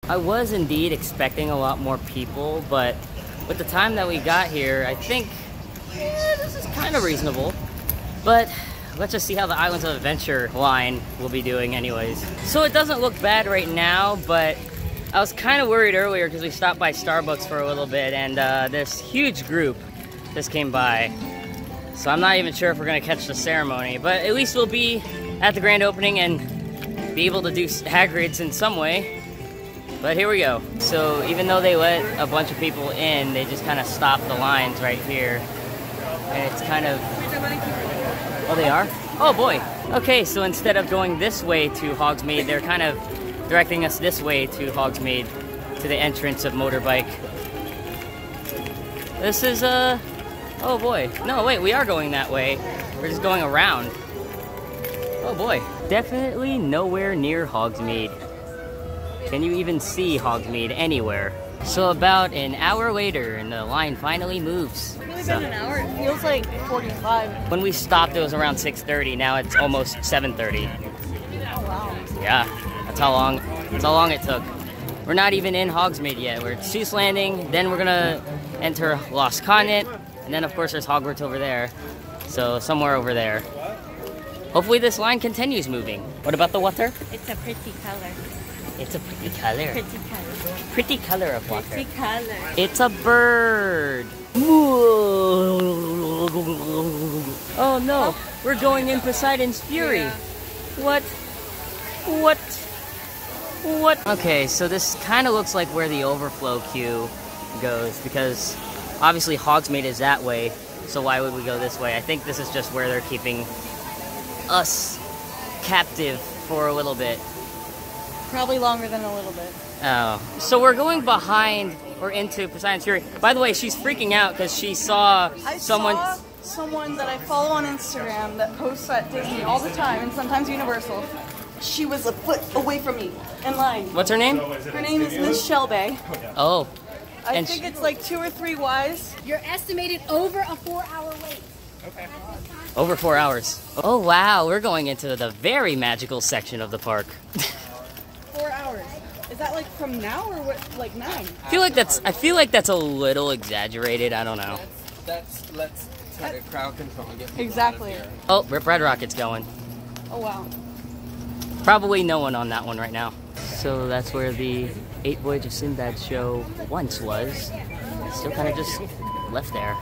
I was indeed expecting a lot more people, but with the time that we got here, I think this is kind of reasonable. But let's just see how the Islands of Adventure line will be doing anyways. So it doesn't look bad right now, but I was kind of worried earlier because we stopped by Starbucks for a little bit, and this huge group just came by. So I'm not even sure if we're gonna catch the ceremony, but at least we'll be at the grand opening and be able to do Hagrid's in some way. But here we go. So even though they let a bunch of people in, they just kind of stopped the lines right here. And it's kind of... Oh, they are? Oh boy. Okay, so instead of going this way to Hogsmeade, they're kind of directing us this way to Hogsmeade, to the entrance of Motorbike. This is, oh boy. No, wait, we are going that way. We're just going around. Oh boy. Definitely nowhere near Hogsmeade. Can you even see Hogsmeade anywhere? So about an hour later, and the line finally moves. It's really been an hour. It feels like 45. When we stopped, it was around 6:30. Now it's almost 7:30. Oh wow. Yeah, that's how long it took. We're not even in Hogsmeade yet. We're at Seuss Landing, then we're gonna enter Lost Continent, and then of course there's Hogwarts over there. So somewhere over there. Hopefully this line continues moving. What about the water? It's a pretty color. It's a pretty color. Pretty color. Pretty color of water. Pretty color. It's a bird. Oh no, we're going in Poseidon's Fury. Yeah. What? Okay, so this kind of looks like where the overflow queue goes, because obviously Hogsmeade is that way, so why would we go this way? I think this is just where they're keeping us captive for a little bit. Probably longer than a little bit. Oh, so we're going behind or into Poseidon's Fury. By the way, she's freaking out because she saw someone that I follow on Instagram that posts at Disney all the time, and sometimes Universal. She was a foot away from me in line. What's her name? Her name is missshelbayy. Oh. I think it's like 2 or 3 Ys. You're estimated over a 4-hour wait. Okay. Over 4 hours. Oh wow, we're going into the very magical section of the park. 4 hours. Is that like from now or what? Like 9? I feel like that's a little exaggerated. I don't know. Let's try to crowd control and get people Exactly. out of here. Oh, Rip Red Rocket's going. Oh wow. Probably no one on that one right now. So that's where the 8 Voyage of Sinbad show once was. It's still kind of just left there.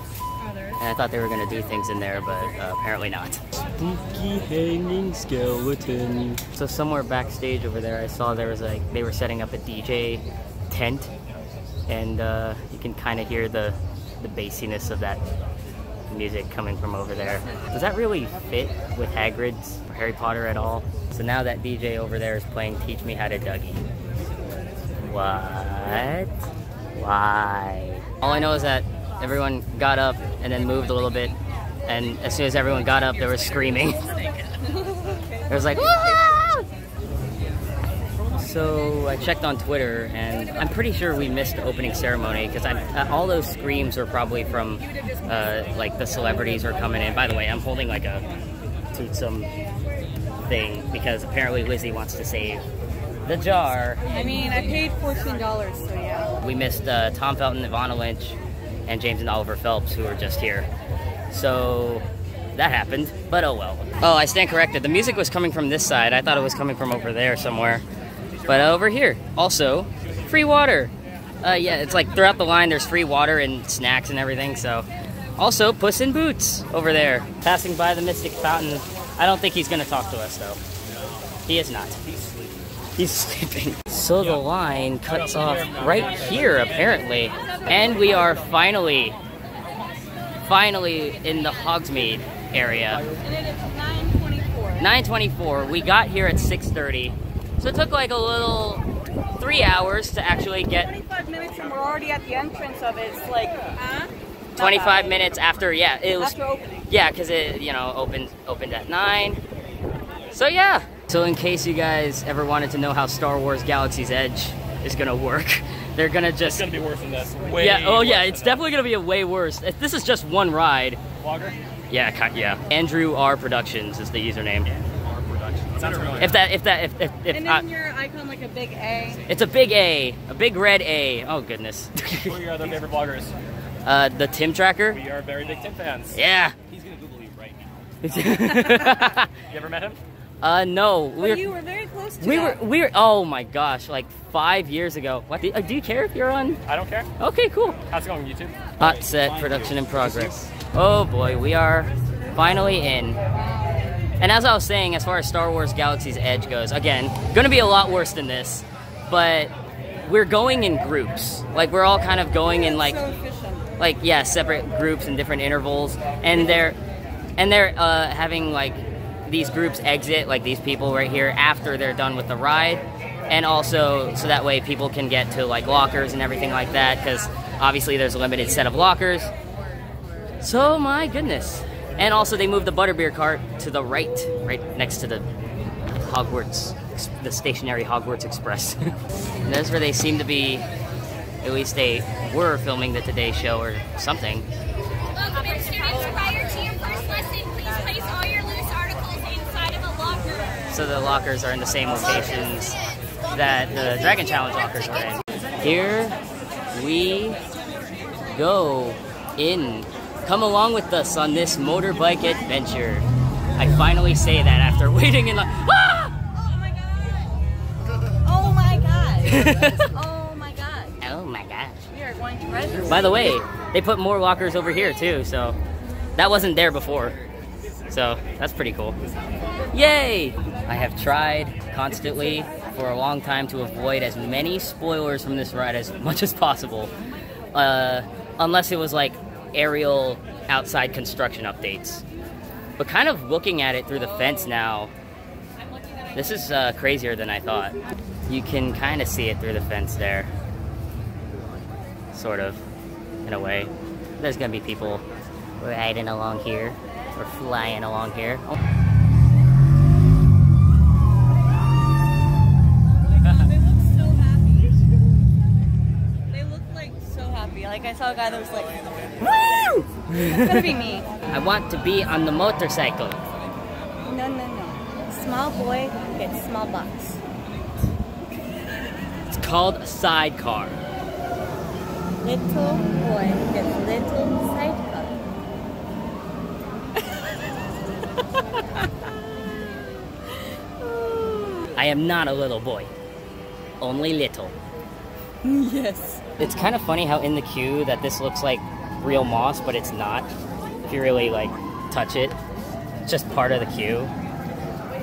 And I thought they were going to do things in there, but apparently not. Spooky hanging skeleton. So somewhere backstage over there, I saw there was like, they were setting up a DJ tent. And you can kind of hear the bassiness of that music coming from over there. Does that really fit with Hagrid's or Harry Potter at all? So now that DJ over there is playing Teach Me How to Dougie. What? Why? All I know is that everyone got up and then moved a little bit, and as soon as everyone got up, there was screaming. It was like, "Wah!" So I checked on Twitter, and I'm pretty sure we missed the opening ceremony, because all those screams were probably from like the celebrities were coming in. By the way, I'm holding like a toothsome thing because apparently Lizzie wants to save the jar. I mean, I paid $14, so yeah. We missed Tom Felton, Ivana Lynch, and James and Oliver Phelps, who were just here. So that happened, but oh well. Oh, I stand corrected. The music was coming from this side. I thought it was coming from over there somewhere. But over here, also, free water. Yeah, it's like throughout the line there's free water and snacks and everything, so. Also, Puss in Boots over there, passing by the Mystic Fountain. I don't think he's gonna talk to us though. He is not. He's sleeping. So the line cuts off right here, apparently. And we are finally in the Hogsmeade area. And it is 9:24. 9:24. We got here at 6:30. So it took like a little 3 hours to actually get... 25 minutes and we're already at the entrance of it. It's like, 25 minutes after, yeah. It was, after opening. Yeah, because it, you know, opened at 9. So yeah. So in case you guys ever wanted to know how Star Wars Galaxy's Edge is gonna work, they're gonna just... It's gonna be worse than this. Way yeah, oh yeah, worse it's definitely gonna be a way worse. This is just one ride. Vlogger? Yeah, yeah. Andrew R Productions is the username. R Productions. Sounds familiar. If And then your icon like a big A. it's a big A, a big red A. Oh goodness. Who are your other favorite vloggers? The Tim Tracker. We are very big Tim fans. Yeah. He's gonna Google you right now. You ever met him? No. But you were very close to We that. were. Oh my gosh, like 5 years ago. What? Do you care if you're on? I don't care. Okay, cool. How's it going, YouTube? Hot set production in progress. Oh boy, we are finally in. And as I was saying, as far as Star Wars Galaxy's Edge goes, again, gonna be a lot worse than this, but we're going in groups. Like we're all kind of going in like, So efficient. like yeah, separate groups in different intervals, and they're having like these groups exit, like these people right here, after they're done with the ride, and also so that way people can get to like lockers and everything like that, because obviously there's a limited set of lockers. So my goodness. And also they moved the butterbeer cart to the right next to the Hogwarts, the stationary Hogwarts Express. And that's where they seem to be, at least they were filming the Today Show or something. Welcome in, students. Prior to your first lesson, please place all your loose articles inside of a locker. So the lockers are in the same locations that the Dragon Challenge lockers are in. Here we go in. Come along with us on this motorbike adventure. I finally say that after waiting in line. Ah! Oh my god. Oh my god. Oh my gosh. We are going to Red. By the way, they put more lockers over here too, so that wasn't there before. So that's pretty cool. Yay! I have tried constantly for a long time to avoid as many spoilers from this ride as much as possible. Unless it was like aerial outside construction updates. But kind of looking at it through the fence now, this is crazier than I thought. You can kind of see it through the fence there. Sort of, in a way. There's gonna be people riding along here, or flying along here. Oh. They look so happy. They look like so happy. Like I saw a guy that was like, woo! It's gonna be me. I want to be on the motorcycle. No, no, no. Small boy gets small box. It's called a sidecar. Little boy gets little sidecar. I am not a little boy. Only little. Yes. It's kind of funny how in the queue that this looks like real moss, but it's not. If you really like touch it, it's just part of the queue.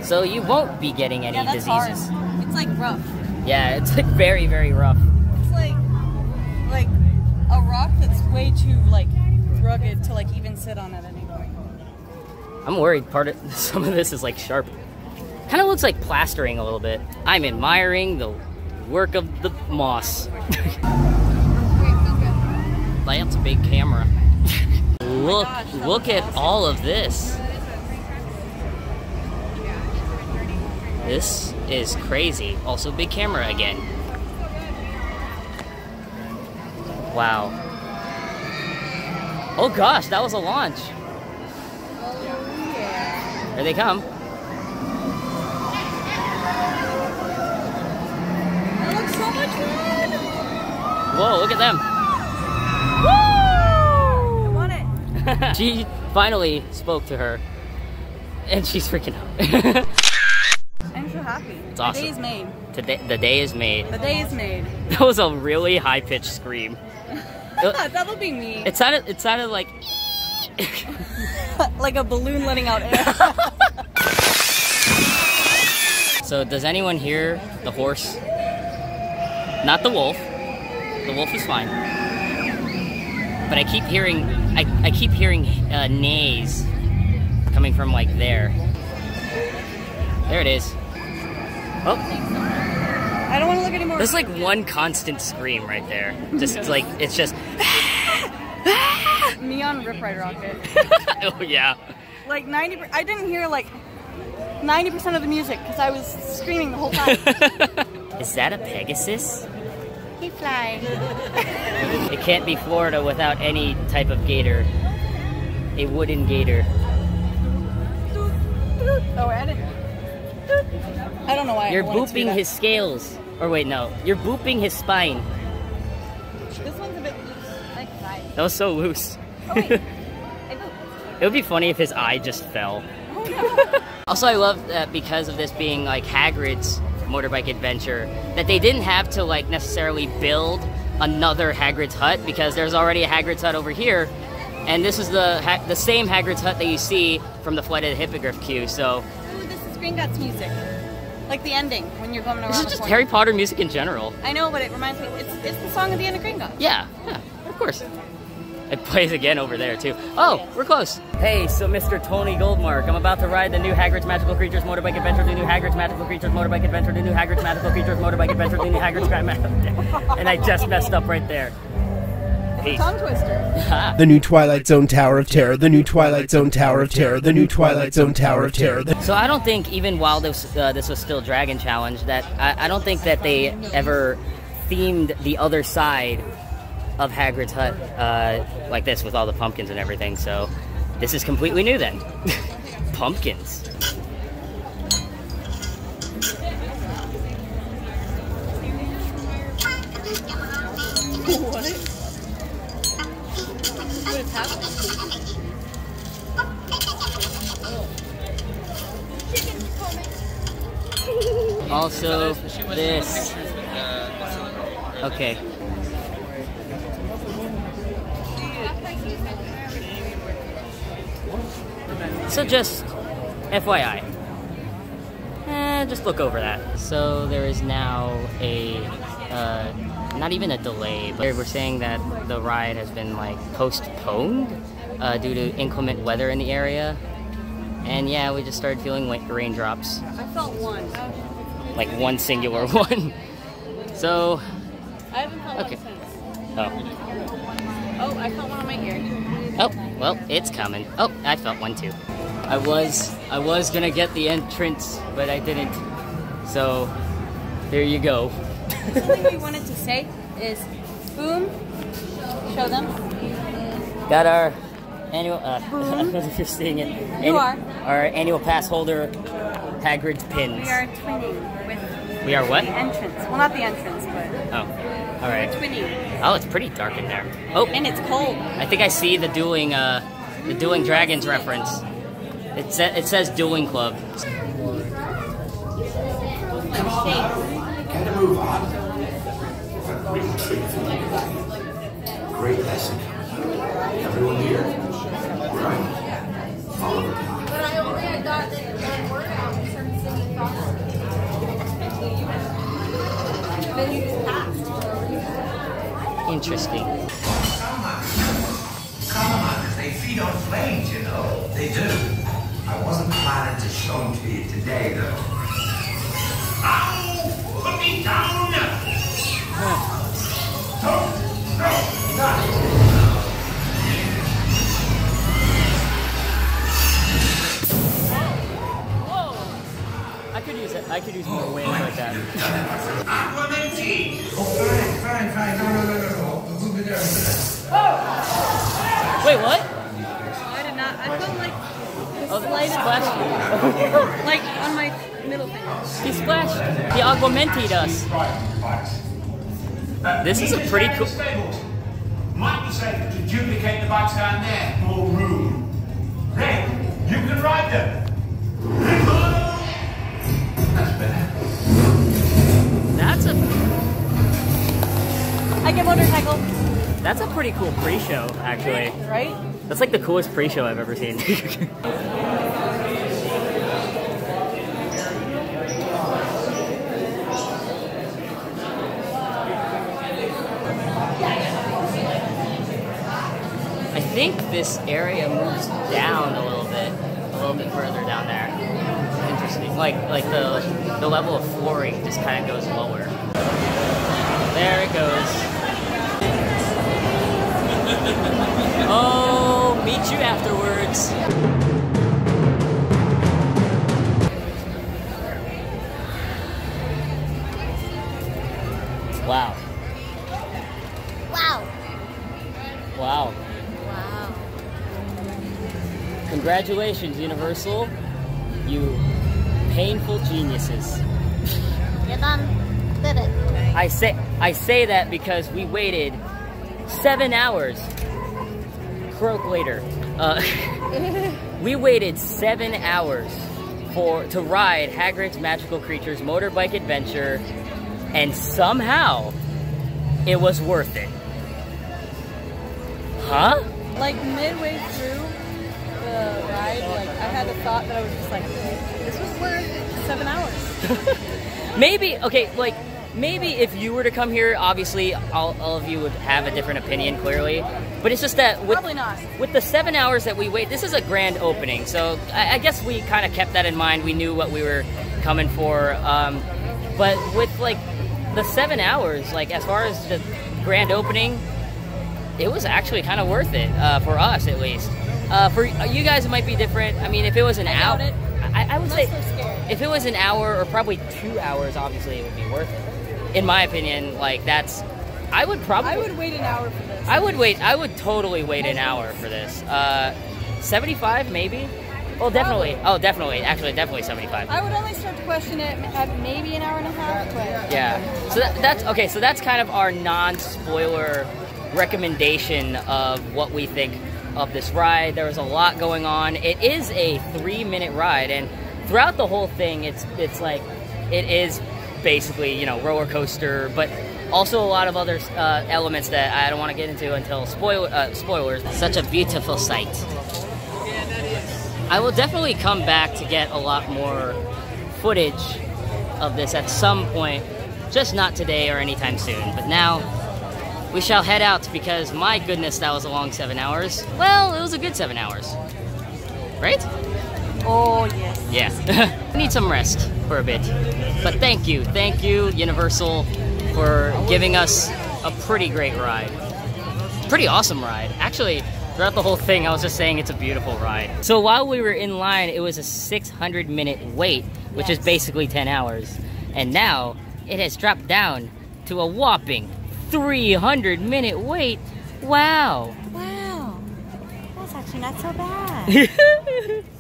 So you won't be getting any That's diseases. hard. It's like rough. Yeah, it's like very, very rough. It's like a rock that's way too like rugged to like even sit on at any point. I'm worried some of this is like sharp. Kind of looks like plastering a little bit. I'm admiring the work of the moss. That's a big camera. Look at all of this. This is crazy. Also big camera again. Wow. Oh gosh, that was a launch. Here they come. That looks so much fun! Whoa, look at them. I want it. She finally spoke to her, and she's freaking out. I'm so happy. It's awesome. The day is made. The day is made. The day is made. That was a really high-pitched scream. That'll be me. It sounded like Like a balloon letting out air. So does anyone hear the horse? Not the wolf. The wolf is fine. But I keep hearing neighs coming from like there. There it is. Oh. I don't want to look anymore. There's like one constant scream right there. Just like it's just Me on Rip Ride Rocket. oh yeah. Like 90%. I didn't hear like 90% of the music because I was screaming the whole time. Is that a Pegasus? He fly. It can't be Florida without any type of gator. A wooden gator. Oh, we're at it. I don't know why. You're I wanted to do booping that. his scales. Or wait, no. You're booping his spine. This one's a bit loose. Like that. That was so loose. Oh, wait. It would be funny if his eye just fell. Oh, no. Also, I love that because of this being like Hagrid's motorbike adventure, that they didn't have to like necessarily build another Hagrid's hut, because there's already a Hagrid's hut over here, and this is the same Hagrid's hut that you see from the Flight of the Hippogriff queue. So Ooh, this is Green Guts music. Like the ending when you're going around this is the just corner. Harry Potter music in general. I know, but it reminds me. It's the song at the end of Green Guts. Yeah, of course. It plays again over there too. Oh, we're close. Hey, so Mr. Tony Goldmark, I'm about to ride the new Hagrid's Magical Creatures Motorbike Adventure, the new Hagrid's Magical Creatures Motorbike Adventure, the new Hagrid's Magical Creatures Motorbike Adventure, the new Hagrid's and I just messed up right there. Peace. Tongue twister. The new Twilight Zone Tower of Terror, the new Twilight Zone Tower of Terror, the new Twilight Zone Tower of Terror. So I don't think, even while this was still Dragon Challenge, that I don't think that they ever themed the other side of Hagrid's hut like this with all the pumpkins and everything. So this is completely new then. Pumpkins. What? What is happening? Also, this. Okay. So just FYI. Just look over that. So there is now a, not even a delay, but we're saying that the ride has been like postponed due to inclement weather in the area. And yeah, we just started feeling like raindrops. I felt one. Like one singular one. So, I haven't felt okay. one since. Oh. Oh, I felt one on my ear. Oh, well, it's coming. Oh, I felt one too. I was gonna get the entrance, but I didn't. So, there you go. Something we wanted to say is, boom, show them. Got our annual, I don't know if you're seeing it. You are. Our annual pass holder Hagrid's pins. We are twinning with We are what? the entrance. Well, not the entrance, but Oh, alright. twinning. Oh, it's pretty dark in there. Oh, And it's cold. I think I see the Dueling Dragons reference. It says Dueling Club. Get a move on. Real treat for you. Great lesson. Everyone here? Right. Follow the path. But I only had gotten it one word out in terms of singing properly. Then you just passed. Interesting. Come on, they feed on flames, you know. They do. I wasn't planning to show them to you today, though. Ow! Put me down! Whoa! I could use more wind like that. Aquamenti! Oh, fine. No. Move it there. Wait, what? I did not. I felt like Oh, the slightest splashed. like on my middle finger. He splashed. He augmented us. This is a pretty cool. Might be safer to duplicate the bikes down there. More room. Then you can ride them. That's better. That's a I get motorcycle. That's a pretty cool pre-show, actually. Right? That's like the coolest pre-show I've ever seen. I think this area moves down a little bit further down there. Interesting. Like the level of flooring just kind of goes lower. There it goes. Oh, meet you afterwards. Wow. Wow. Wow. Wow. Congratulations, Universal. You painful geniuses. You done did it. I say that because we waited 7 hours. Croak later. We waited 7 hours to ride Hagrid's Magical Creatures Motorbike Adventure, and somehow it was worth it. Huh? Like midway through the ride, like I had a thought that I was just like, this was worth 7 hours. Maybe, okay, like, maybe if you were to come here, obviously all of you would have a different opinion, clearly. But it's just that Probably not. With the 7 hours that we wait, this is a grand opening. So I guess we kind of kept that in mind. We knew what we were coming for. But with like the 7 hours, like as far as the grand opening, it was actually kind of worth it, for us at least. For you guys, it might be different. I mean, if it was an hour, I would say if it was an hour or probably 2 hours, obviously it would be worth it. In my opinion, like that's, I would wait an hour for this. I would totally wait an hour for this. 75 maybe? Well, definitely. Oh, definitely. Actually, definitely 75. I would only start to question it at maybe an hour and a half, but yeah. So that's okay. So that's kind of our non-spoiler recommendation of what we think of this ride. There was a lot going on. It is a 3-minute ride, and throughout the whole thing, it's like it is basically, you know, roller coaster, but also a lot of other elements that I don't want to get into until spoilers. Such a beautiful sight. I will definitely come back to get a lot more footage of this at some point, just not today or anytime soon. But now we shall head out because my goodness, that was a long 7 hours. Well, it was a good 7 hours, right? oh yes. Yeah, need some rest for a bit. But thank you, Universal, for giving us a pretty great ride. Pretty awesome ride. Actually, throughout the whole thing, I was just saying it's a beautiful ride. So while we were in line, it was a 600-minute wait, which is basically 10 hours. And now, it has dropped down to a whopping 300-minute wait. Wow. Wow. That's actually not so bad.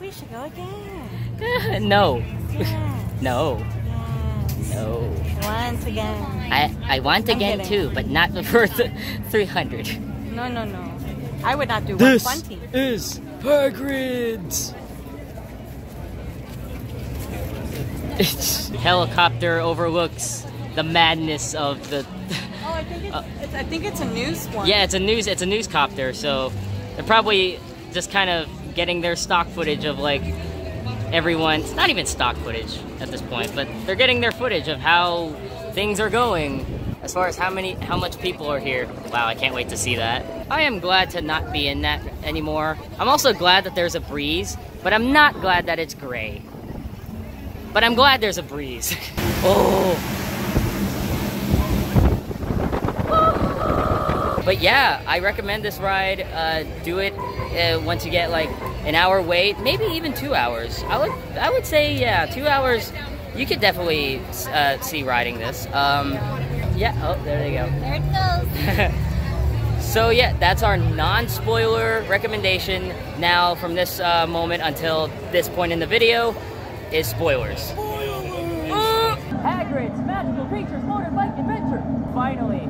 We should go again. No. Yes. No. Yes. No. Once again. I want again kidding. too, but not for 300. No, no, no. I would not do This 120. is Hagrid's. Helicopter overlooks the madness of the. Oh, I think it's a news one. Yeah, it's a news copter. So they're probably just kind of getting their stock footage of like everyone. It's not even stock footage at this point, but they're getting their footage of how things are going. As far as how much people are here. Wow, I can't wait to see that. I am glad to not be in that anymore. I'm also glad that there's a breeze, but I'm not glad that it's gray. But I'm glad there's a breeze. Oh. But yeah, I recommend this ride. Do it once you get like an hour wait, maybe even 2 hours. I would say, yeah, 2 hours. You could definitely see riding this. Yeah, oh, there they go. There it goes. So yeah, that's our non-spoiler recommendation. Now, from this moment until this point in the video, is spoilers. Hagrid's Magical Creatures Motorbike Adventure! Finally,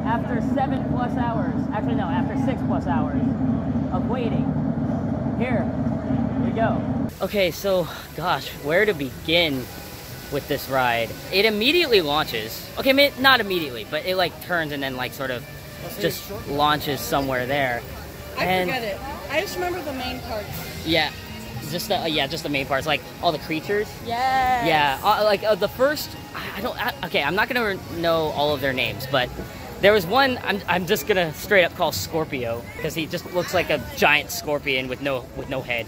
after 7+ hours, actually no, after 6+ hours of waiting, here we go. Okay, so gosh, where to begin with this ride? It immediately launches. Okay, not immediately, but it like turns and then like sort of just launches somewhere there. I forget it. I just remember the main parts. Yeah, just the main parts, like all the creatures. Yes. Yeah, the first. Okay, I'm not gonna know all of their names, but there was one I'm just gonna straight up call Scorpio because he just looks like a giant scorpion with no head.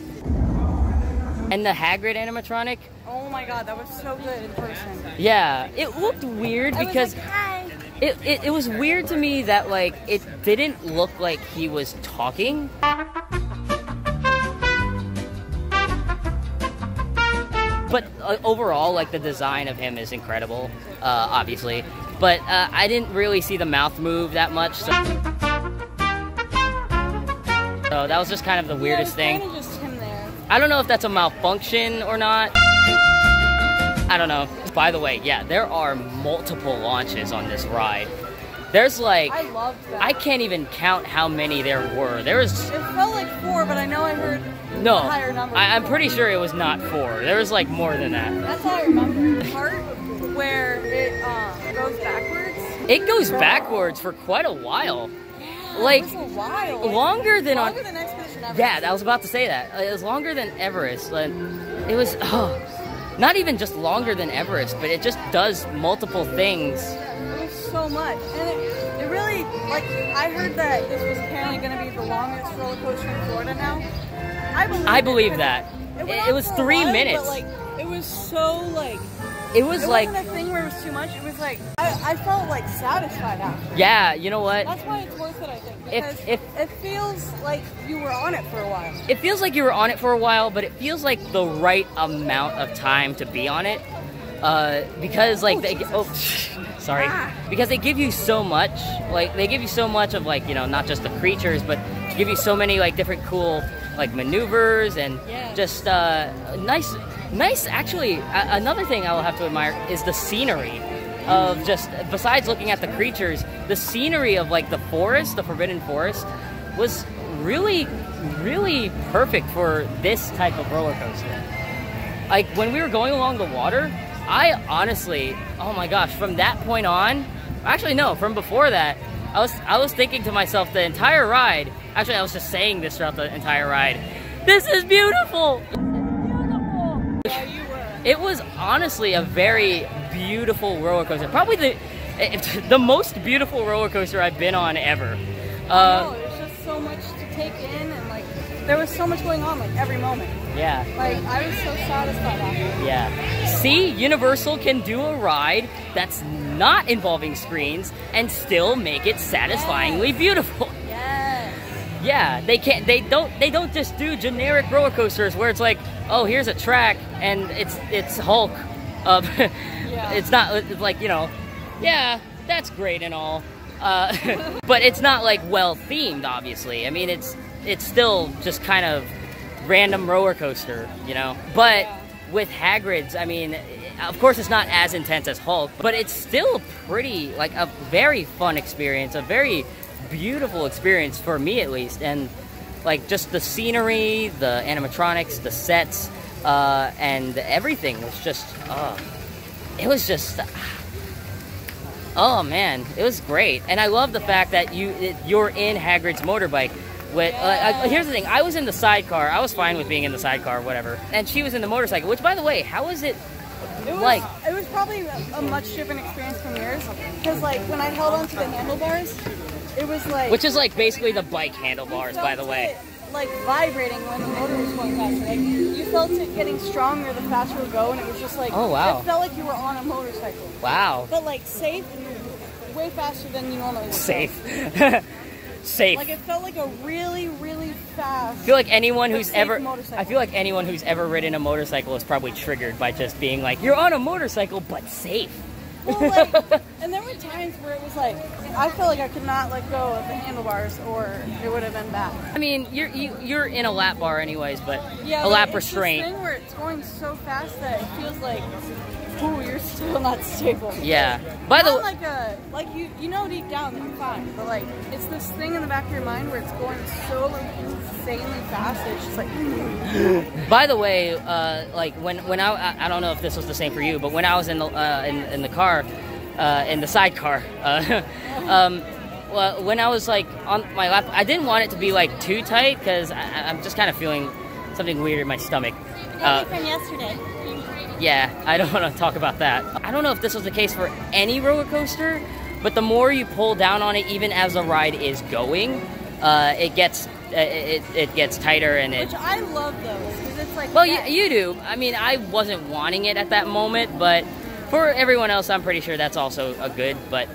And the Hagrid animatronic. Oh my god, that was so good in person. Yeah, it looked weird because I was like, hi. it was weird to me that like it didn't look like he was talking. But overall, like the design of him is incredible, obviously. But I didn't really see the mouth move that much. So that was just kind of the weirdest thing. Kind of just him there. I don't know if that's a malfunction or not. I don't know. By the way, yeah, there are multiple launches on this ride. There's like, I loved that. I can't even count how many there were. There was... It felt like 4, but I know I heard No, a higher number. I'm pretty sure it was not 4. There was like more than that. That's all I remember. The part where it goes backwards. It goes backwards for quite a while. Like, It was a while. longer than Longer than Expedition Everest. Yeah, I was about to say that. It was longer than Everest. Like, it was, not even just longer than Everest, but it just does multiple things. It was so much. And it really, like, I heard that this was apparently going to be the longest roller coaster in Florida now. I believe that. It was for a 3 while, minutes. But, like, it was so, like... It was It like... wasn't a thing where it was too much. It was like, I felt, like, satisfied after. Yeah, you know what? That's why it's worth it, I think. Because If it feels like you were on it for a while. It feels like you were on it for a while, but it feels like the right amount of time to be on it. Because, like, sorry. Because they give you so much. Like, they give you so much of, like, you know, not just the creatures, but give you so many, like, different cool, like, maneuvers and just nice, actually, another thing I will have to admire is the scenery of just, besides looking at the creatures, the scenery of, like, the forest, the Forbidden Forest, was really, really perfect for this type of roller coaster. Like, when we were going along the water, I honestly, oh my gosh, from that point on, actually no, from before that, I was thinking to myself the entire ride, actually I was just saying this throughout the entire ride, this is beautiful! Yeah, you were. It was honestly a very beautiful roller coaster. Probably the most beautiful roller coaster I've been on ever. No, there's just so much to take in, and like there was so much going on, like every moment. Yeah. Like I was so satisfied after. Yeah. See, Universal can do a ride that's not involving screens and still make it satisfyingly beautiful. Yes. Yeah, they can't. They don't just do generic roller coasters where it's like, oh, here's a track and it's Hulk. Yeah. It's not it's like, you know, yeah, that's great and all, but it's not like well themed. Obviously, I mean it's still just kind of random roller coaster, you know. But with Hagrid's, I mean, of course it's not as intense as Hulk, but it's still pretty like a very fun experience, a very beautiful experience for me at least, and like just the scenery, the animatronics, the sets, and everything was just, it was just, oh man, it was great. And I love the fact that you're in Hagrid's motorbike. With here's the thing, I was in the sidecar. I was fine with being in the sidecar, whatever, and she was in the motorcycle. Which, by the way, how was it? It was probably a much different experience from yours, because like when I held onto the handlebars, it was like, which is like basically the bike handlebars, by the way. Like vibrating when the motor was going faster. Like you felt it getting stronger the faster it would go, and it was just like, oh wow, it felt like you were on a motorcycle. Wow. But like safe and way faster than you normally would. Safe. Safe. Like it felt like a really, really fast. I feel like anyone who's ever ridden a motorcycle is probably triggered by just being like, you're on a motorcycle but safe. Well, like, and there were times where it was like, I felt like I could not let go of the handlebars, or it would have been bad. I mean, you're in a lap bar anyways, but yeah, a lap it's restraint. This thing where it's going so fast that it feels like, ooh, you're still not stable. Yeah. By the way, like you know deep down that you're fine, but like it's this thing in the back of your mind where it's going so insanely fast that it's just like. By the way, like when I don't know if this was the same for you, but when I was in the car, in the sidecar, well, when I was like on my lap, I didn't want it to be like too tight because I'm just kind of feeling something weird in my stomach. From yesterday. Yeah, I don't want to talk about that. I don't know if this was the case for any roller coaster, but the more you pull down on it, even as the ride is going, it gets tighter and it. Which I love those, because it's like. Well, you do. I mean, I wasn't wanting it at that moment, but for everyone else, I'm pretty sure that's also a good. But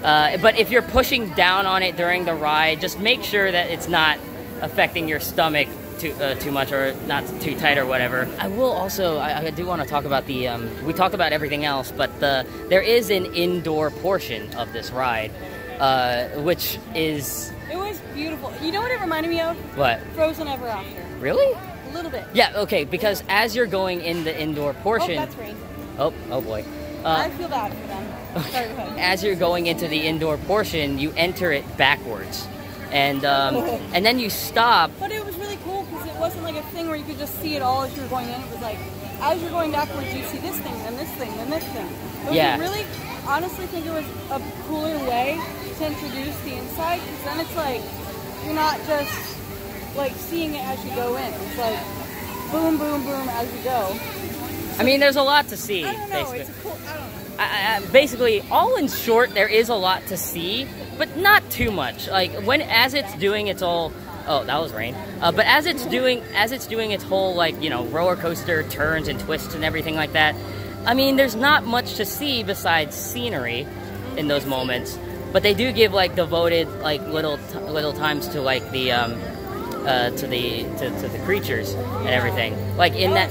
if you're pushing down on it during the ride, just make sure that it's not affecting your stomach too much or not too tight or whatever. I will also, I do want to talk about the, we talked about everything else, but there is an indoor portion of this ride, which is... It was beautiful. You know what it reminded me of? What? Frozen Ever After. Really? A little bit. Yeah, okay, because as you're going in the indoor portion... Oh, that's rain. Oh boy. I feel bad for them. Sorry, go ahead. As you're going into the indoor portion, you enter it backwards, and then you stop. But it was really cool because it wasn't like a thing where you could just see it all as you were going in. It was like, as you're going backwards, you see this thing, then this thing, then this thing. But Yeah. I really, honestly think it was a cooler way to introduce the inside, because then it's like, you're not just like seeing it as you go in. It's like, boom, boom, boom as you go. I mean, there's a lot to see. I don't know, basically. it's a cool, I don't know. Basically, all in short, there is a lot to see, but not too much. Like as it's doing its all. Oh, that was rain. But as it's doing its whole, like, you know, roller coaster turns and twists and everything like that. I mean, there's not much to see besides scenery in those moments. But they do give like devoted like little times to like the to the creatures and everything. Like in that.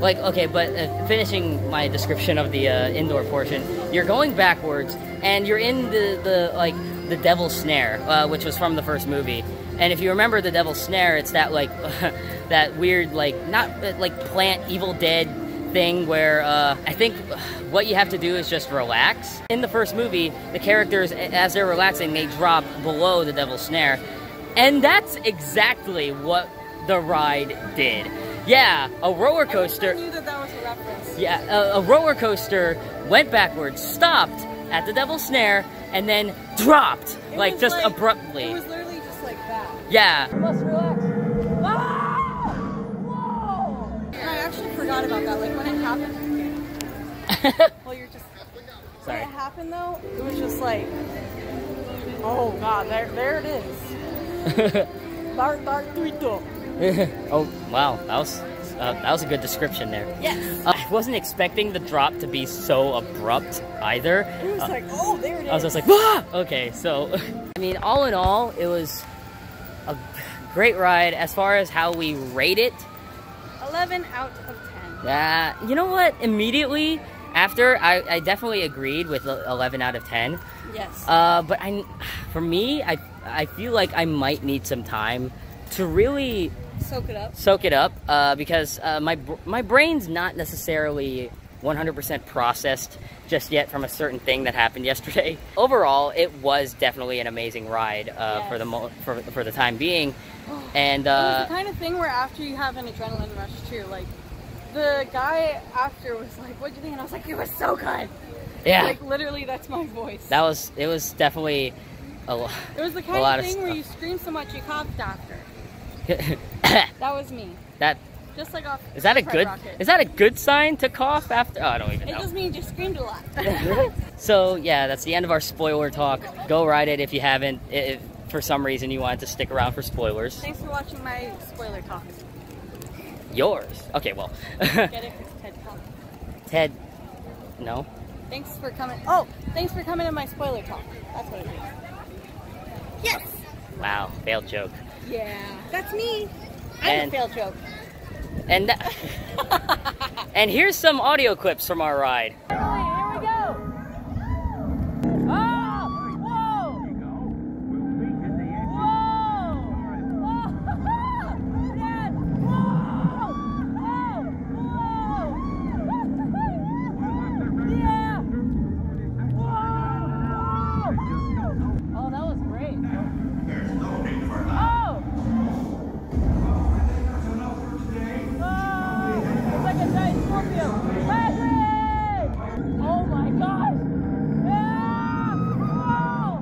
Like, okay, but finishing my description of the indoor portion, you're going backwards, and you're in the Devil's Snare, which was from the first movie. And if you remember the Devil's Snare, it's that like that weird like not like plant Evil Dead thing where I think what you have to do is just relax. In the first movie, the characters, as they're relaxing, they drop below the Devil's Snare, and that's exactly what the ride did. Yeah, a roller coaster. I knew that was a reference. Yeah, a roller coaster went backwards, stopped at the Devil's Snare, and then dropped, like just abruptly. It was literally just like that. Yeah. You must relax. Ah! Whoa! I actually forgot about that. Like when it happened. Well, you're just. Sorry. When it happened though, it was just like. Oh God! There it is. Dark Twitter. Oh wow, that was a good description there. Yes. I wasn't expecting the drop to be so abrupt either. It was like, oh, there it is. I was just like, ah! Okay, so I mean, all in all, it was a great ride. As far as how we rate it, 11 out of 10. You know what? Immediately after, I definitely agreed with 11 out of 10. Yes. But for me, I feel like I might need some time to really soak it up, because my brain's not necessarily 100% processed just yet from a certain thing that happened yesterday. Overall, it was definitely an amazing ride yes. for the time being, and it was the kind of thing where after you have an adrenaline rush too, like the guy after was like, "What'd you think?" And I was like, "It was so good." Yeah, like literally, that's my voice. It was definitely a lot. It was the kind of thing where you scream so much you coughed after. That was me. Just like off. Is that a good sign to cough after? Oh, I don't even know. It just means you screamed a lot. So yeah, that's the end of our spoiler talk. Go ride it if you haven't. If for some reason you wanted to stick around for spoilers. Thanks for watching my spoiler talk. Yours. Okay, well. Get it? It's TED Talk. Ted. No. Thanks for coming. Oh, thanks for coming to my spoiler talk. That's what it is. Yes. Wow, failed joke. Yeah, that's me. I'm a failed joke. And and here's some audio clips from our ride. Here we go. Oh, whoa. Whoa. Dad. Whoa. Whoa. Yeah. Whoa. Oh, that was great. Oh. It's like a giant Scorpio. Hagrid! Oh my gosh! Yeah! Whoa!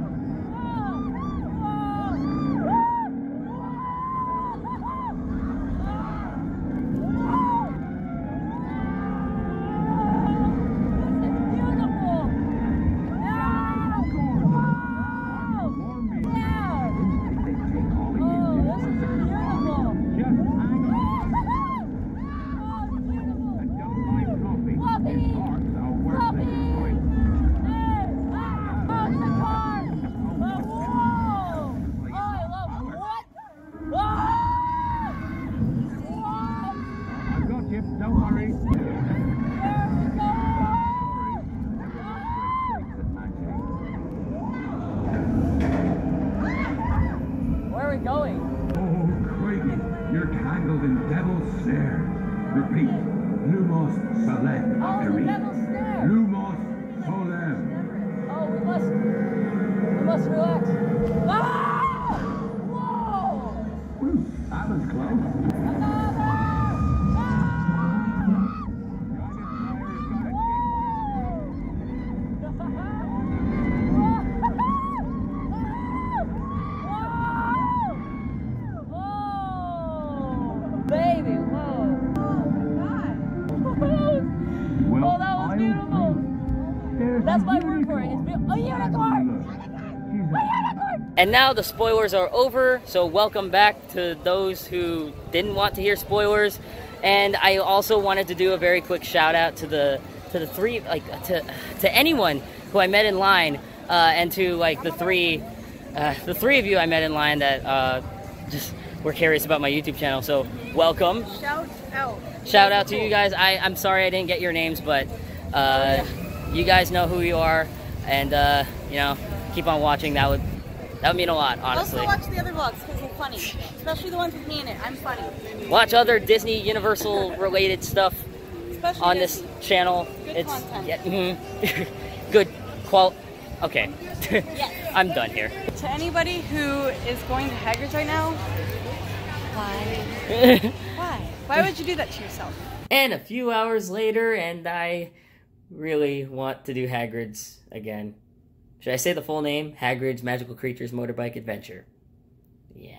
Repeat, Lumos Select after me. Oh, we must relax. Ah! Whoa! That was close. Baby, whoa. Oh, that was beautiful. That's my word for it. It's a unicorn. And now the spoilers are over, so welcome back to those who didn't want to hear spoilers. And I also wanted to do a very quick shout out to the three, like to anyone who I met in line, and to like the three of you I met in line that just were curious about my YouTube channel. So welcome. Shout out to you guys. I'm sorry I didn't get your names, but you guys know who you are, and you know, keep on watching. That would mean a lot, honestly. Also watch the other vlogs because they're funny, especially the ones with me in it. I'm funny. Watch other Disney Universal related stuff Especially on Disney. this channel. Good content. Yeah, good Okay, Yes. I'm done here. To anybody who is going to Hagrid's right now, Why? Why? why would you do that to yourself? And a few hours later, and I really want to do Hagrid's again. Should I say the full name? Hagrid's Magical Creatures Motorbike Adventure. Yeah,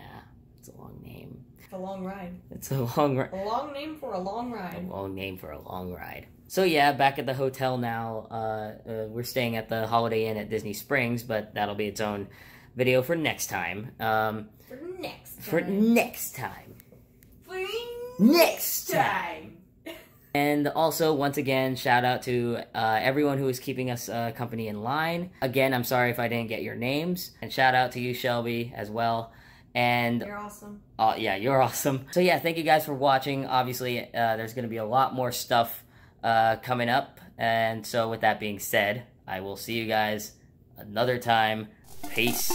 it's a long name. It's a long ride. It's a long ride. A long name for a long A ride. long name for a long ride. So yeah, back at the hotel now. We're staying at the Holiday Inn at Disney Springs, but that'll be its own video for next time. For next time. For next time. For Next time. And also, once again, shout out to everyone who is keeping us company in line. Again, I'm sorry if I didn't get your names. And shout out to you, Shelby, as well. And You're awesome. yeah, you're awesome. So yeah, thank you guys for watching. Obviously, there's going to be a lot more stuff coming up. And so with that being said, I will see you guys another time. Peace.